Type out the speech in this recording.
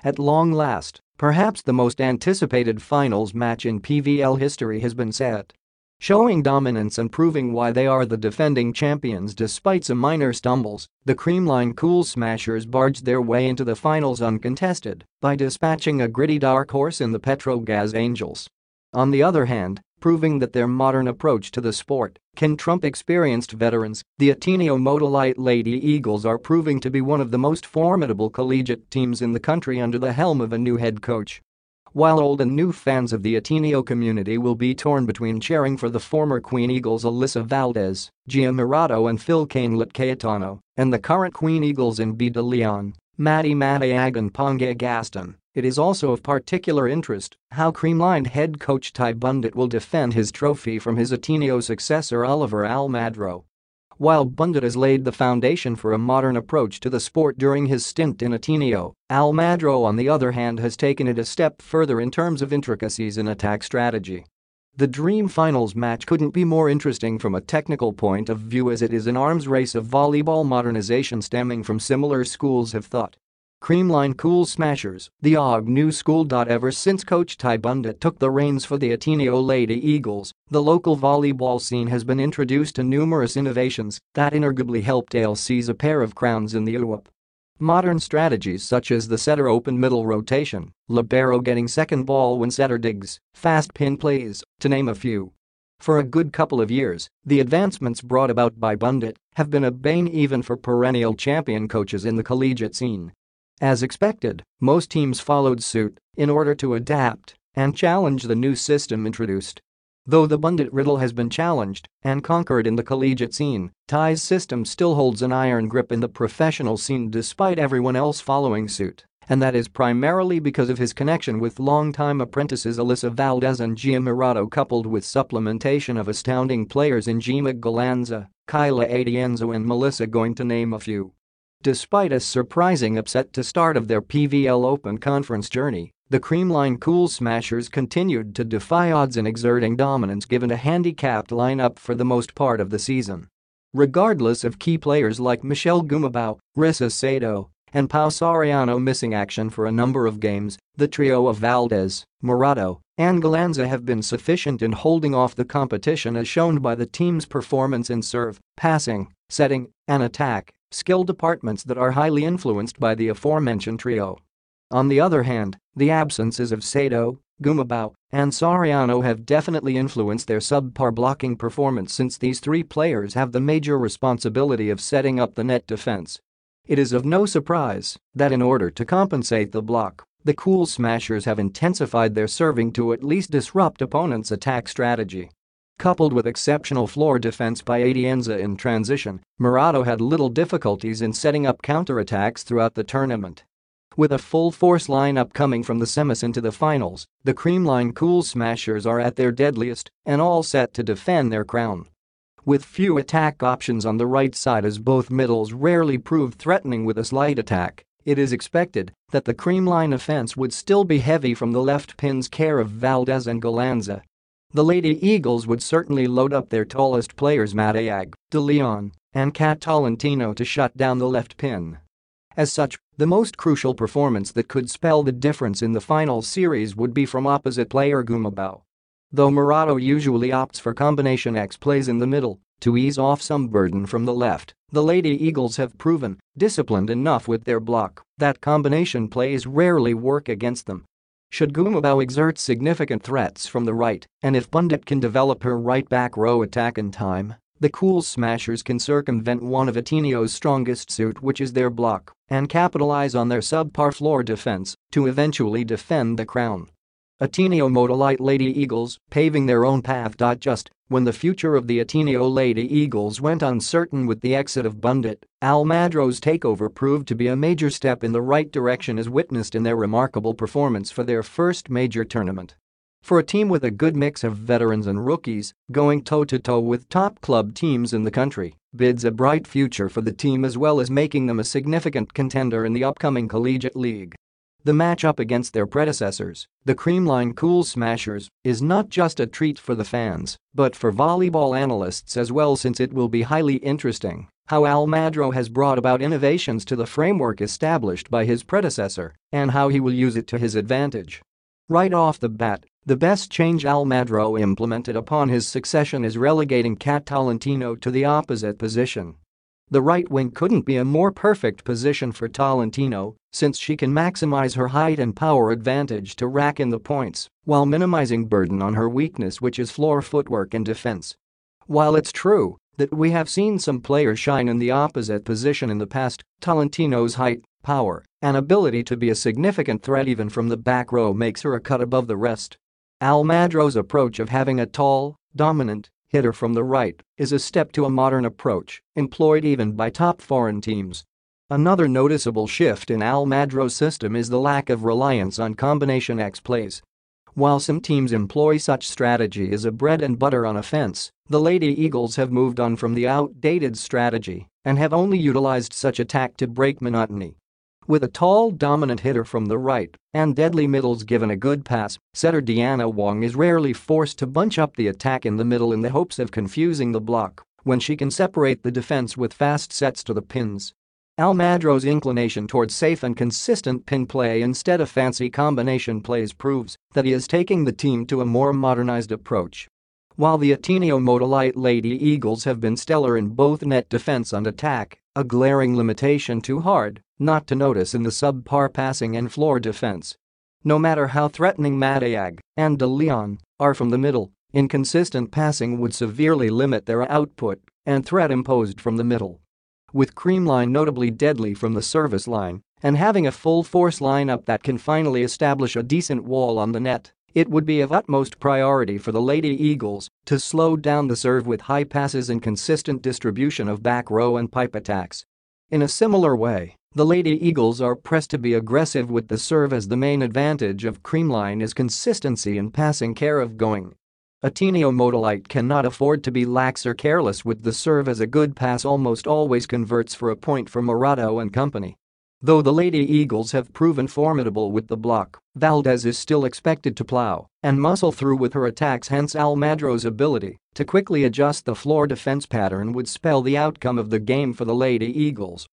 At long last, perhaps the most anticipated finals match in PVL history has been set. Showing dominance and proving why they are the defending champions despite some minor stumbles, the Creamline Cool Smashers barged their way into the finals uncontested by dispatching a gritty dark horse in the Petro Gazz Angels. On the other hand, proving that their modern approach to the sport can trump experienced veterans, the Ateneo-Motolite Lady Eagles are proving to be one of the most formidable collegiate teams in the country under the helm of a new head coach. While old and new fans of the Ateneo community will be torn between cheering for the former Queen Eagles Alyssa Valdez, Morado and Fille Cainglet-Cayetano, and the current Queen Eagles in Bea De Leon, Maddie Madayag and Ponggay Gaston, it is also of particular interest how Creamline head coach Tai Bundit will defend his trophy from his Ateneo successor Oliver Almadro. While Bundit has laid the foundation for a modern approach to the sport during his stint in Ateneo, Almadro on the other hand has taken it a step further in terms of intricacies in attack strategy. The dream finals match couldn't be more interesting from a technical point of view as it is an arms race of volleyball modernization stemming from similar schools of thought. Creamline Cool Smashers, the new school. Ever since coach Tai Bundit took the reins for the Ateneo Lady Eagles, the local volleyball scene has been introduced to numerous innovations that inarguably helped AL seize a pair of crowns in the UAP. Modern strategies such as the setter open middle rotation, libero getting second ball when setter digs, fast pin plays, to name a few. For a good couple of years, the advancements brought about by Bundit have been a bane even for perennial champion coaches in the collegiate scene. As expected, most teams followed suit in order to adapt and challenge the new system introduced. Though the Bundit riddle has been challenged and conquered in the collegiate scene, Tai's system still holds an iron grip in the professional scene despite everyone else following suit, and that is primarily because of his connection with longtime apprentices Alyssa Valdez and Morado coupled with supplementation of astounding players in Cainglet-Cayetano, Cainglet-Cayetano and Melissa, going to name a few. Despite a surprising upset to start of their PVL Open Conference journey, the Creamline Cool Smashers continued to defy odds in exerting dominance given a handicapped lineup for the most part of the season. Regardless of key players like Michelle Gumabao, Rissa Sato, and Pau Soriano missing action for a number of games, the trio of Valdez, Morado, and Galanza have been sufficient in holding off the competition as shown by the team's performance in serve, passing, setting, and attack, skill departments that are highly influenced by the aforementioned trio. On the other hand, the absences of Sato, Gumabao, and Soriano have definitely influenced their subpar blocking performance since these three players have the major responsibility of setting up the net defense. It is of no surprise that in order to compensate the block, the Cool Smashers have intensified their serving to at least disrupt opponents' attack strategy. Coupled with exceptional floor defense by Atienza in transition, Morado had little difficulties in setting up counterattacks throughout the tournament. With a full-force lineup coming from the semis into the finals, the Creamline Cool Smashers are at their deadliest and all set to defend their crown. With few attack options on the right side as both middles rarely prove threatening with a slight attack, it is expected that the Creamline offense would still be heavy from the left pin's care of Valdez and Galanza. The Lady Eagles would certainly load up their tallest players Madayag, De Leon, and Cat Tolentino to shut down the left pin. As such, the most crucial performance that could spell the difference in the final series would be from opposite player Gumabao. Though Morado usually opts for combination X plays in the middle to ease off some burden from the left, the Lady Eagles have proven disciplined enough with their block that combination plays rarely work against them. Should Gumabao exert significant threats from the right, and if Bundit can develop her right back row attack in time, the Cool Smashers can circumvent one of Ateneo's strongest suit, which is their block, and capitalize on their subpar floor defense to eventually defend the crown. Ateneo-Motolite Lady Eagles paving their own path. Just when the future of the Ateneo Lady Eagles went uncertain with the exit of Bundit, Almadro's takeover proved to be a major step in the right direction as witnessed in their remarkable performance for their first major tournament. For a team with a good mix of veterans and rookies, going toe-to-toe with top club teams in the country bids a bright future for the team as well as making them a significant contender in the upcoming collegiate league. The matchup against their predecessors, the Creamline Cool Smashers, is not just a treat for the fans, but for volleyball analysts as well since it will be highly interesting how Almadro has brought about innovations to the framework established by his predecessor, and how he will use it to his advantage. Right off the bat, the best change Almadro implemented upon his succession is relegating Cat Tolentino to the opposite position. The right wing couldn't be a more perfect position for Tolentino, since she can maximize her height and power advantage to rack in the points, while minimizing burden on her weakness, which is floor footwork and defense. While it's true that we have seen some players shine in the opposite position in the past, Tolentino's height, power, and ability to be a significant threat even from the back row makes her a cut above the rest. Almadro's approach of having a tall, dominant hitter from the right is a step to a modern approach, employed even by top foreign teams. Another noticeable shift in Almadro's system is the lack of reliance on combination X plays. While some teams employ such strategy as a bread and butter on offense, the Lady Eagles have moved on from the outdated strategy and have only utilized such attack to break monotony. With a tall, dominant hitter from the right and deadly middles given a good pass, setter Deanna Wong is rarely forced to bunch up the attack in the middle in the hopes of confusing the block when she can separate the defense with fast sets to the pins. Almadro's inclination towards safe and consistent pin play instead of fancy combination plays proves that he is taking the team to a more modernized approach. While the Ateneo-Motolite Lady Eagles have been stellar in both net defense and attack, a glaring limitation too hard not to notice in the subpar passing and floor defense. No matter how threatening Madayag and De Leon are from the middle, inconsistent passing would severely limit their output and threat imposed from the middle. With Creamline notably deadly from the service line and having a full force lineup that can finally establish a decent wall on the net, it would be of utmost priority for the Lady Eagles to slow down the serve with high passes and consistent distribution of back row and pipe attacks. In a similar way, the Lady Eagles are pressed to be aggressive with the serve as the main advantage of Creamline is consistency in passing care of going. Ateneo-Motolite cannot afford to be lax or careless with the serve as a good pass almost always converts for a point for Morado and company. Though the Lady Eagles have proven formidable with the block, Valdez is still expected to plow and muscle through with her attacks, hence Almadro's ability to quickly adjust the floor defense pattern would spell the outcome of the game for the Lady Eagles.